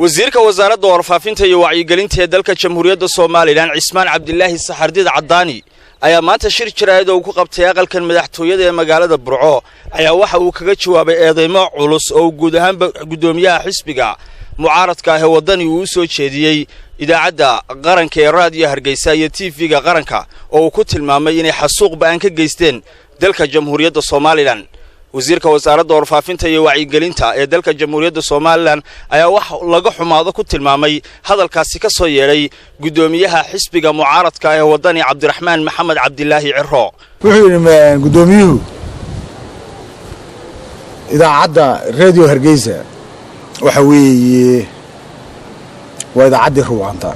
wasiirka wasaaradda warfaafinta iyo wacyigelinta ee dalka Jamhuuriyadda Soomaaliland Cismaan Cabdilaahi Saxardiid Cadaani ayaa maanta shir jiraayad oo ku qabtay aqalkan madaxtooyada ee magaalada Burco ayaa waxa uu kaga jawaabay eedeymo culus oo guud ahaan gudoomiyaha xisbiga mucaaradka ah ee wadani uu soo jeediyay idaacadda qaranka ee raadiyo Hargeysa iyo TV-ga qaranka oo uu ku tilmaamay inay xasuuq baan ka geysteen dalka Jamhuuriyadda Soomaaliland wasiirka wasaaradda warfaafinta iyo wacyigelinta ee dalka Jamhuuriyadda Soomaaliland ayaa wax laga xumaado ku tilmaamay hadalkaasi ka soo yeeray gudoomiyaha xisbiga mucaaradka ah ee wadani Cabdiraxmaan Maxamed Cabdilaahi Ciro wuxuu gudoomiyuhu idaacadda raadiyo Hargeysa waxa weeye waa idaacadda ruwaanta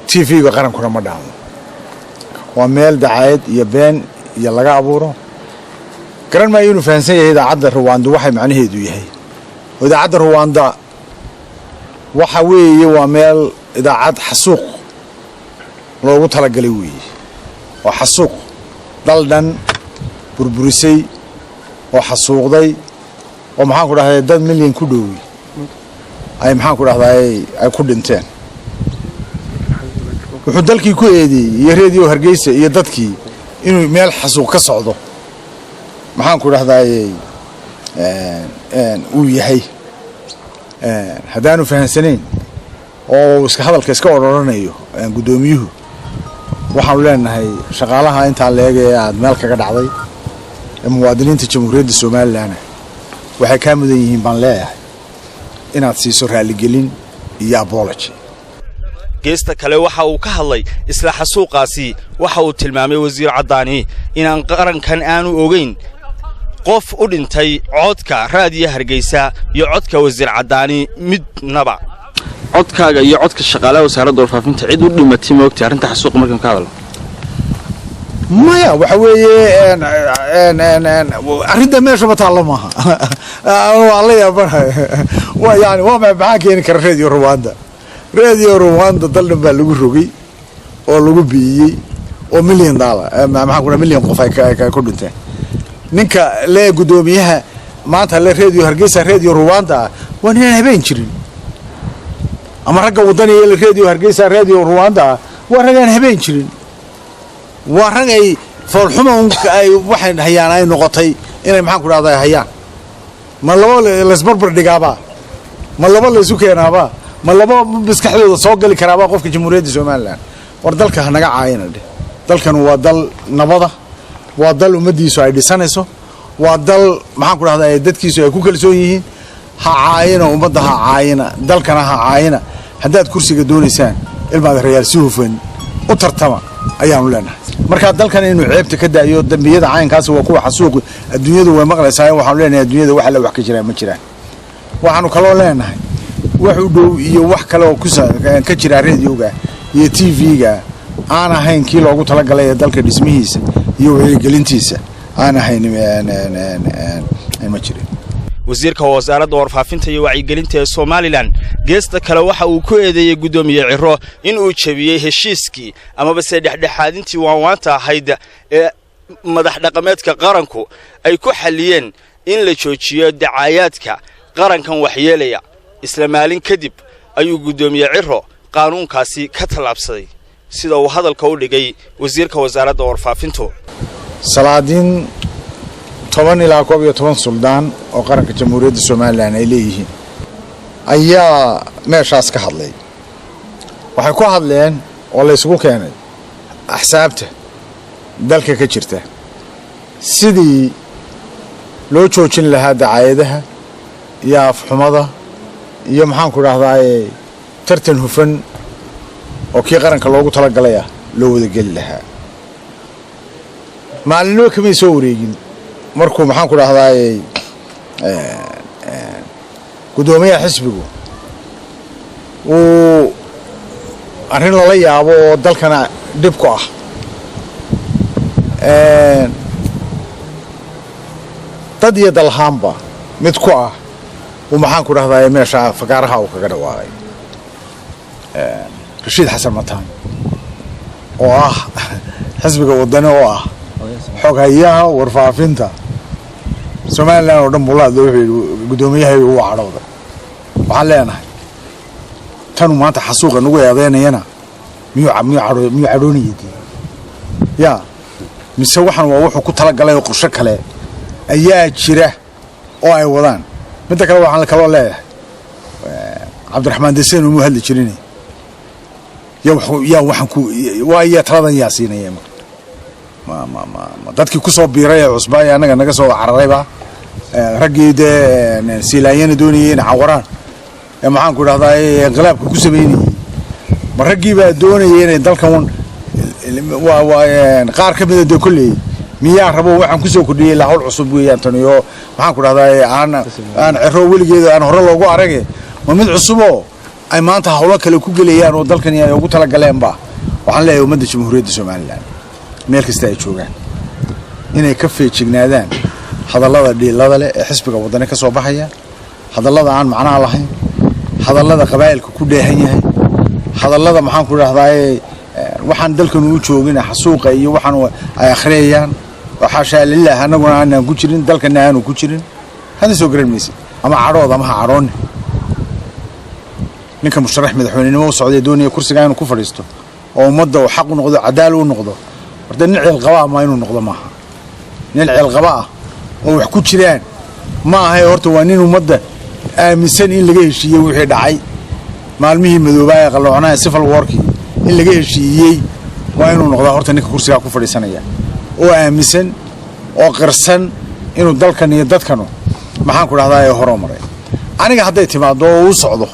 TV-ga qarankuna ma dhaamo waa meel dacaayad iyo been iyo laga abuuro garan ma inuu fahansan yahay idaacadda ruwaanda waxay macnaheedu yahay idaacadda ruwaanda waxa weeye waa meel idaacad xasuuq loogu talagalay weeye oo xasuuq daldan burburisay oo xasuuqday oo maxaan ku dhahay dad milyan ku dhowey ay maxaan ku dhahay ay ku dhinteen wuxuu dalkii ku eedeeyay iyo raadiyo Hargeysa iyo dadkii inuu meel xasuuq ka socdo maxaan ku dhahay uu yahay hadaanu fahansaneyn oo iska hadalka iska ororanayo gudoomiyuhu waxaan leenahay shaqaalaha inta leegay aad meel kaga dhacday muwaadiniinta Jamhuuriyadda Soomaaliland waxay ka mudan yihiin baan leeyahay inaad siiso raali gelin iyo apology geesta kale waxa uu ka hadlay isla xasuuqaasi waxa uu tilmaamay wasiir Cadaani inaan qarankan aanu ogeyn qof u dhintay codka raadiyo Hargeysa iyo codka wasiir Cadaani midnaba codkaaga iyo codka shaqaalaha wasaaradda warfaafinta cid u dhimatay ma ogtay arinta xasuuq markan ka hadlo maya waxa weeye arinta meesha ma taalo maaha waa la yaabanahay waa yani waa maxaa keeni kara raadiyo Rwanda daldan baa lagu rogay oo lagu biyay oo milyan dollar maxaa ku milyan qof ay ku dhinteen ninka la gudoomiyaha maanta la raadiyo Hargeysa raadiyo Rwanda waan habeen jirin ama ragga wadaniga la raadiyo Hargeysa raadiyo Rwanda waan ragaan habeen jirin waa ragay foolxumo ay waxay hayaan ay noqotay inay maxaan ku dhahdaa hayaan ma labo la isbarbar dhigaaba ma labo la isu keenaaba ma labo maskaxdooda soo gali karaaba qofka Jamhuuriyadda Soomaaliland war dalka naga caayina dalkan waa dal nabada waa dal umadiisu ay dhisanayso waa dal maxaan ku dhahdaa dadkiisu ay ku kalsoon yihiin ha caayina umada ha caayina dalkana ha caayina hadaad kursiga doonaysaan ilmaad reeyal si hufan u tartama ayaanu leenahay marka dalkan inuu ceebta ka daayo dambiyada caynkaas waa kuwa xasuuq adduunyadu way maqlaysaa waxaan leenahay adduunyada waxa la wax ka jira ma jiraan waxaanu kaloo leenahay wax u dhow iyo wax kale oo ka jira raadiyoga iyo TV-ga aan ahayn kii loogu talagalay dalka dhismihiisa iyo wacyigelintiisa aan ahayn ma jirin wasiirka wasaaradda warfaafinta iyo wacyigelinta ee Soomaaliland geesta kale waxa uu ku eedeeyay gudoomiye Ciro in uu jabiyay heshiiskii ama base dhexdhexaadintii waanta ahayd ee madax dhaqameedka qaranku ay ku xaliyeen in la joojiyo dacaayaadka qarankan waxyeelaya isla maalin kadib ayuu gudoomiye Ciro qaanuunkaasi ka talaabsaday sida uu hadalka u dhigay wasiirka wasaaradda warfaafinta salaadin 10 ilaa 11 suldaan oo qaranka Jamhuuriyadda Soomaaliland ay leeyihiin ayaa meeshaas ka hadlay waxay ku hadleen oo la isugu keenay axsaabta dalka ka jirta sidii loo joojin lahaa dacaayadaha iyo afxumada iyo maxaan ku dhahdaa tartan hufan oo kii qaranka loogu talagalay loo wada gali lahaa maalinimo kama soo wareegin markuu maxaan ku dhahdaa gudoomiyaha xisbigu uu arrin lala yaabo oo dalkana dib ku ah dad iyo dalhaanba mid ku ah uu maxaan ku dhahdaa meesha fagaaraha uu kaga dhawaaqay Rashiid Xasan Mataan oo ah xisbiga wadani oo ah xogayaha warfaafinta Soomaaliland oo dhan buu la gudoomiyaha uu cadhawday وعلينا كانوا ما تحسوق إنه يضينا هنا ميو عروني دي يا مسوحنا ووحو كتلا قلي وقرشك عليه أيات شره أو أي وضان متى كلوا عن الكلام لا عبد الرحمن دسين ومهل شريني يا وحنكو ويا ترى ياسين يا ما dadkii ku soo biiray cusbay anaga naga soo cararayba ragiide siilaayeen doonayeen cawaraan maxaan ku dhahdaa inqilaabka ku sameeyay ma ragiiba doonayeen dalkan waa qaar ka mid ah kulli miyaa rabo waxaan ku soo kordhiyay la hawl cusub weeyaan taniyo maxaan ku dhahdaa aan ciro weligeed aan hore loogu aragay ma mid cusub oo ay maanta hawlo kale ku galayaan oo dalkan ay ugu tala galeen ba waxaan leeyahay ummadda jamhuuriyadda Soomaaliland meel kasta ay joogaan inay ka feejignaadaan hadallada dhiilada leh ee xisbiga wadani ka soo baxaya hadallada aan macna lahayn hadallada qabaa'ilka ku dheehan yahay hadallada maxaan ku raahdaa waxaan dalkan u joogin xasuuqa iyo waxaan ay akhriyaan waxa shaa lillaah anaguna aan ku jirin dalkana aan ku jirin hada soo gareemaysi ama carood ama caroon ninka musharax madaxweynenimo u socday doonaya kursiga inuu ku fadhiisto oo ummadda uu xaq u noqdo cadaalad u noqdo warda nin cil qaba ma inuu noqdo maaha nin cil qaba oo wax ku jiraan ma aha horta waa nin ummadda aaminsan in laga heshiiyay wixii dhacay maalmihii madoobay qaloocanaa civil warki in laga heshiiyay waa inuu noqdo horta ninka kursiga ku fadhiisanaya oo aaminsan oo qirsan inuu dalkan iyo dadkanu maxaan ku dhahdaa horumaray aniga hadday timaado oo uu socdo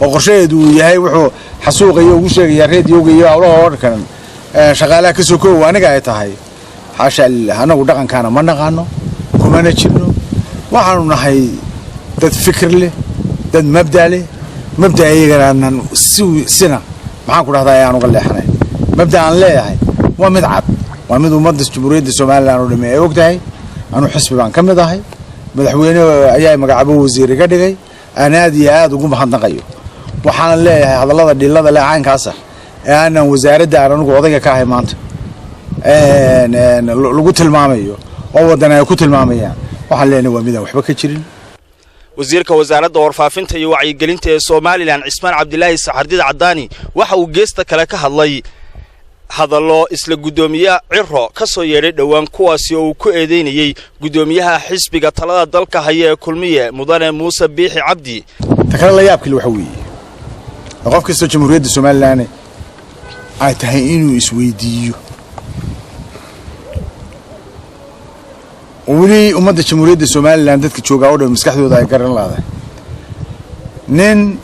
oo qorsheedu yahay wuxuu xasuuqayo ugu sheegay reediyoga iyo awlaha warkan shaqaalaha ka soo koow aniga ay tahay xaasha anagu dhaqankaana ma naqaano kuma jirno waxaanu nahay dad fikir leh dad mabda leh mabda ayagana sina maxaan ku dhahdaa aan uga leexnay mabda aan leeyahay waa mid cad waa mid ummadda jamhuuriyadda Soomaaliland oo dhamay ay ogtahay anu xisbi baan ka mid ahay madaxweyne ayaa magacaabo wasiir iga dhigay aan aad ugu mahadnaqayo waxaan leeyahay hadallada dhilada leh caankaas aan wasaaradda anagu odayga ka ahay maanta lagu tilmaamayo oo wadana ay ku tilmaamayaan waxaan leenahay waa midaan waxba ka jirin wasiirka wasaaradda warfaafinta iyo wacyigelinta ee Soomaaliland Cismaan Cabdilaahi Saxardiid Cadaani waxa uu geesta kale ka hadlay hadallo isla gudoomiyaha Ciro ka soo yeeray dhawaan kuwaasi oo uu ku eedeynayay gudoomiyaha xisbiga talada dalka haya ee kulmiye mudane Muuse Biixi Cabdi takala la yaabkii waxa weeye qof kasta jamhuuriyadda Soomaaliland ay tahay inuu isweydiiyo wali ummadda jamhuuriyadda Soomaaliland dadka jooga oo dhan maskaxdooda ay garan lahayd nin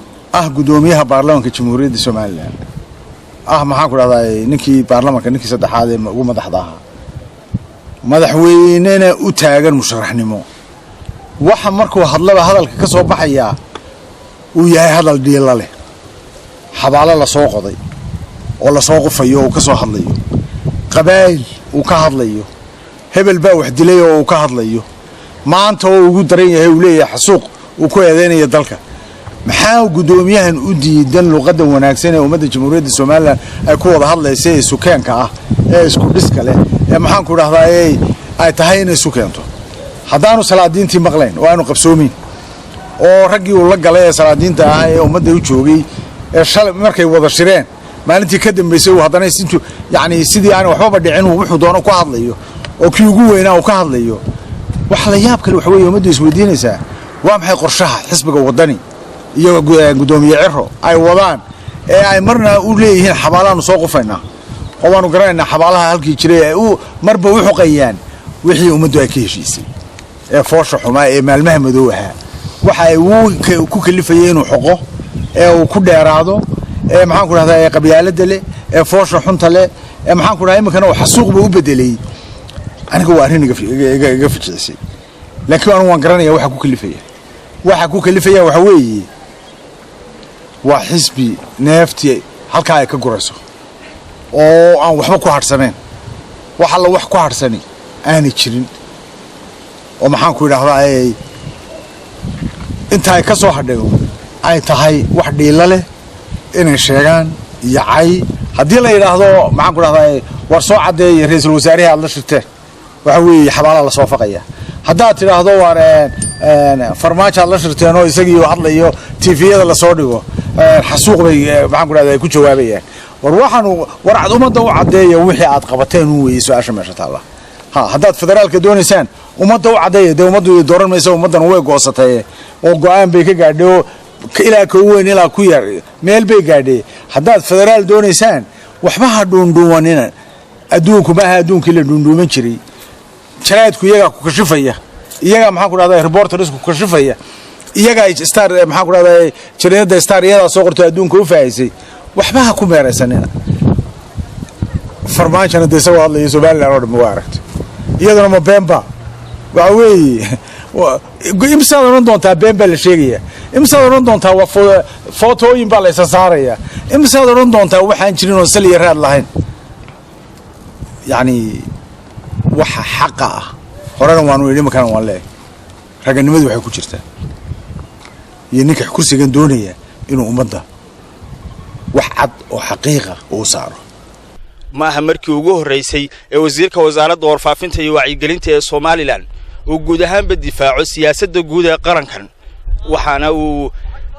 gudoomiyaha baarlamaanka jamhuuriyadda Soomaaliland maxaan ku dhahdaa ninkii baarlamaanka ninkii saddexaad ee ugu madaxda ahaa madaxweynena u taagan musharaxnimo waxa markuu hadalka ka soo baxaya uu yahay hadal dhiila leh xabaalo la soo qoday oo la soo qofayo oo ka soo hadlayo qabaayil uu ka hadlayo hebel baa wax dilay oo uu ka hadlayo maanta oo ugu daran yahay uu leeyahay xasuuq uu ku eedeynaya dalka maxaa gudoomiyahan u diidan luqadda wanaagsan ee ummadda jamhuuriyadda Soomaaliland ay ku wada hadlayso ee sukaanka ee isku dhiska leh ee maxaan ku dhahdaa ay tahay inay sukaanto haddaanu salaadiintii maqlayn oo aanu qabsoomin oo raggii uu la galay salaadiinta ee ummadda u joogay ee shalay markay wada shireen maalintii ka dambeysay uu haddana intuu yaani sidii aan waxba dhicin wuxuu doono ku hadlayo oo kii ugu weynaa uu ka hadlayo wax la yaab kale waxa weeye ummadda isweydiinaysaa waa maxay qorshaha xisbiga wadani iyo gudoomiye Ciro ay wadaan ee ay marna u leeyihiin xabaalaan soo qofaynaa oo waanu garanaynaa xabaalaha halkii jiray ay marba wuxuu qayaan wixii ummaddu ay ka heshiisay ee foosha xumaa ee maalmaha madoowaha waxa ay ku kalifayeen inuu xoqo ee uu ku dheeraado ee maxaan ku dhahdaa qabyaalada leh ee foosha xunta leh ee maxaan ku dhahay imankana uu xasuuqba u bedelay aniga waa arrin iga fijiisay laakiin waan garanayaa waxa ku kalifaya waxa weeye waa xisbi neefti halka ay ka gurayso oo aan waxba ku harsaneen waxa la wax ku harsani aanay jirin oo maxaan ku idhaahdaa inta ay ka soo hadhayo ay tahay wax dhiila leh inay sheegaan iyo cay haddii la yidhaahdo maxaan ku idhahdaa war soo cadeeyay ra'iisul wasaaraha aad la shirteen waxa weeye xabaala la soo faqaya haddaad tidhaahdo waan farmaajaad la shirteenoo isagii hadlayo tifiyada lasoo dhigo xasuuq bay maxaan ku dhahdaa ay ku jawaabayaan war waxaanu warcad ummadda u caddeeya wixii aad qabateen u weeyey su-aasha meesha taalla haddaad federaalka doonaysaan ummadda u caddeeya dee ummaddu dooran maysa ummaddan way goosatay oo go-aan bay ka gaadhay oo ilaa ka weyn ilaa ku yar meel bay gaadhay haddaad federaal doonaysaan waxba ha dhuundhuumanina adduunku maaha adduunkii la dhuundhuuman jiray jaraadku iyagaa ku kashifaya iyagaa maxaan ku dhahdaa reporters ku kashifaya iyagaa star maxaan ku dhahdaa jareedada star iyadaa soo qortay adduunka u faahisay waxba ha ku meeraysanina farmaajana dee isagoo hadlaya somaliland oo dhan waa aragtay iyaduna ma beenba waxa weeye imsaad odhan doontaa been baa la sheegaya imsaad odhan doontaa waa footooyin baa la isa saaraya imsaad odhan doontaa waxaan jirin oo sal iyo raad lahayn yacni waxa xaqa ah horena waanu idhi markaan waan leeyahay raganimadu waxay ku jirtaa iyo ninka kursigan doonaya inuu ummadda wax cad oo xaqiiqa uu saaro ma aha markii ugu horeysay ee wasiirka wasaaradda warfaafinta iyo wacyigelinta ee Soomaaliland uu guud ahaanba difaaco siyaasadda guud ee qarankan waxaana uu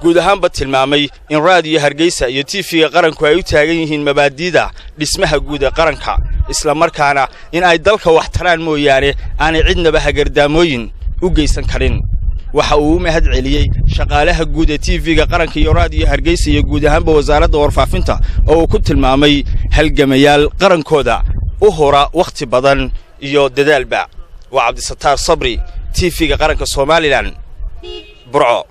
guud ahaanba tilmaamay in raadiyo Hargeysa iyo TV-ga qaranku ay u taagan yihiin mabaadiida dhismaha guud ee qaranka isla markaana in ay dalka wax taraan mooyaane aanay cidnaba hagardaamooyin u geysan karin waxa uu mahad celiyay shaqaalaha guud ee TV-ga qaranka iyo raadiyo Hargeysa iyo guud ahaanba wasaaradda warfaafinta oo uu ku tilmaamay halgamayaal qarankooda u hora waqti badan iyo dadaalba waa Cabdi Sattaar Sabri TV-ga qaranka Soomaaliland Burco